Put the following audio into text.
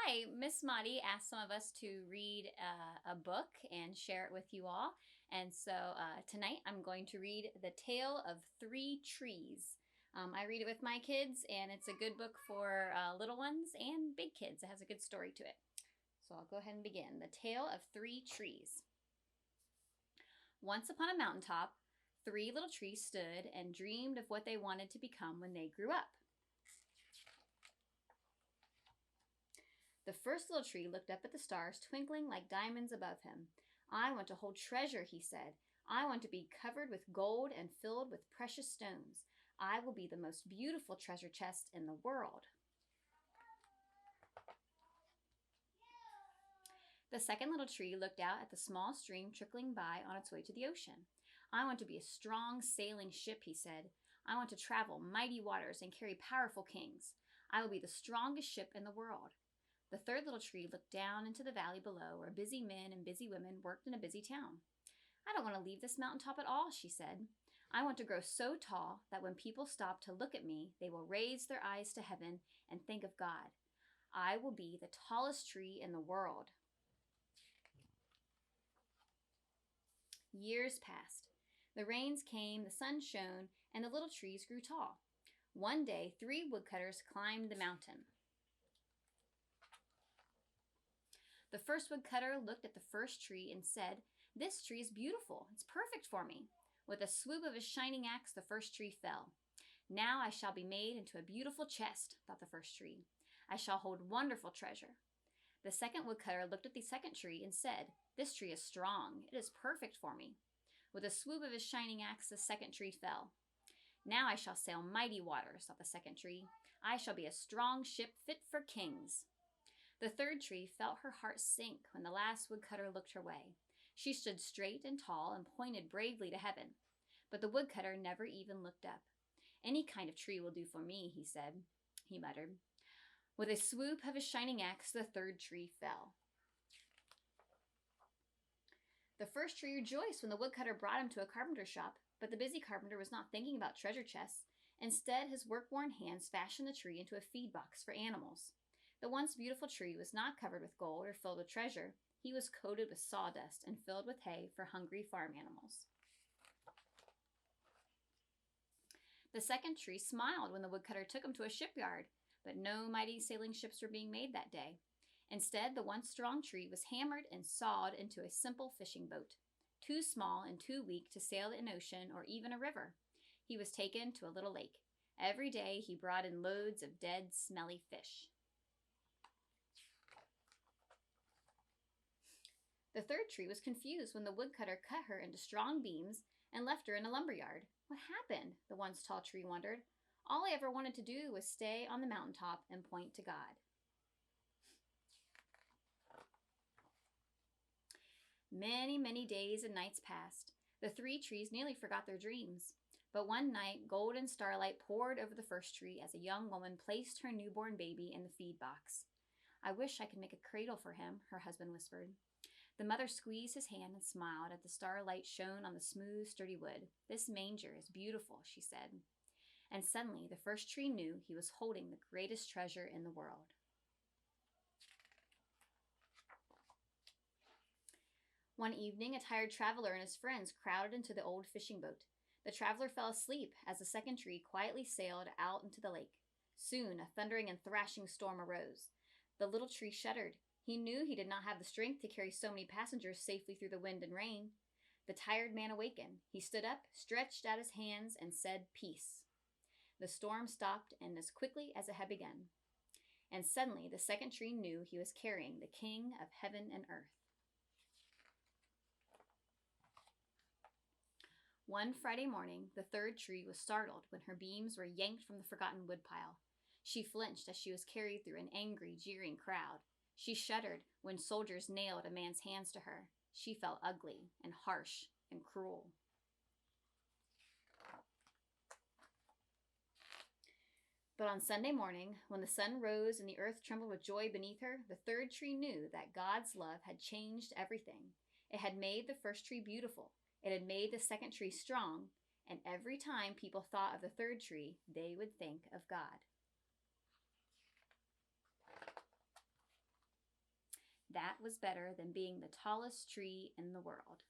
Hi, Miss Maudie asked some of us to read a book and share it with you all. And so tonight I'm going to read The Tale of Three Trees. I read it with my kids, and it's a good book for little ones and big kids. It has a good story to it. So I'll go ahead and begin. The Tale of Three Trees. Once upon a mountaintop, three little trees stood and dreamed of what they wanted to become when they grew up. The first little tree looked up at the stars twinkling like diamonds above him. "I want to hold treasure," he said. "I want to be covered with gold and filled with precious stones. I will be the most beautiful treasure chest in the world." The second little tree looked out at the small stream trickling by on its way to the ocean. "I want to be a strong sailing ship," he said. "I want to travel mighty waters and carry powerful kings. I will be the strongest ship in the world." The third little tree looked down into the valley below, where busy men and busy women worked in a busy town. "I don't want to leave this mountaintop at all," she said. "I want to grow so tall that when people stop to look at me, they will raise their eyes to heaven and think of God. I will be the tallest tree in the world." Years passed. The rains came, the sun shone, and the little trees grew tall. One day, three woodcutters climbed the mountain. The first woodcutter looked at the first tree and said, "This tree is beautiful. It's perfect for me." With a swoop of his shining axe, the first tree fell. "Now I shall be made into a beautiful chest," thought the first tree. "I shall hold wonderful treasure." The second woodcutter looked at the second tree and said, "This tree is strong. It is perfect for me." With a swoop of his shining axe, the second tree fell. "Now I shall sail mighty waters," thought the second tree. "I shall be a strong ship fit for kings." The third tree felt her heart sink when the last woodcutter looked her way. She stood straight and tall and pointed bravely to heaven. But the woodcutter never even looked up. "Any kind of tree will do for me," he muttered. With a swoop of his shining axe, the third tree fell. The first tree rejoiced when the woodcutter brought him to a carpenter's shop, but the busy carpenter was not thinking about treasure chests. Instead, his work-worn hands fashioned the tree into a feed box for animals. The once beautiful tree was not covered with gold or filled with treasure. He was coated with sawdust and filled with hay for hungry farm animals. The second tree smiled when the woodcutter took him to a shipyard, but no mighty sailing ships were being made that day. Instead, the once strong tree was hammered and sawed into a simple fishing boat, too small and too weak to sail an ocean or even a river. He was taken to a little lake. Every day he brought in loads of dead, smelly fish. The third tree was confused when the woodcutter cut her into strong beams and left her in a lumberyard. What happened? The once tall tree wondered. All I ever wanted to do was stay on the mountaintop and point to God. Many, many days and nights passed. The three trees nearly forgot their dreams. But one night, golden starlight poured over the first tree as a young woman placed her newborn baby in the feed box. "I wish I could make a cradle for him," her husband whispered. The mother squeezed his hand and smiled as the starlight shone on the smooth, sturdy wood. "This manger is beautiful," she said. And suddenly, the first tree knew he was holding the greatest treasure in the world. One evening, a tired traveler and his friends crowded into the old fishing boat. The traveler fell asleep as the second tree quietly sailed out into the lake. Soon, a thundering and thrashing storm arose. The little tree shuddered. He knew he did not have the strength to carry so many passengers safely through the wind and rain. The tired man awakened. He stood up, stretched out his hands, and said, "Peace." The storm stopped, and as quickly as it had begun. And suddenly, the second tree knew he was carrying the King of heaven and earth. One Friday morning, the third tree was startled when her beams were yanked from the forgotten woodpile. She flinched as she was carried through an angry, jeering crowd. She shuddered when soldiers nailed a man's hands to her. She felt ugly and harsh and cruel. But on Sunday morning, when the sun rose and the earth trembled with joy beneath her, the third tree knew that God's love had changed everything. It had made the first tree beautiful. It had made the second tree strong. And every time people thought of the third tree, they would think of God. That was better than being the tallest tree in the world.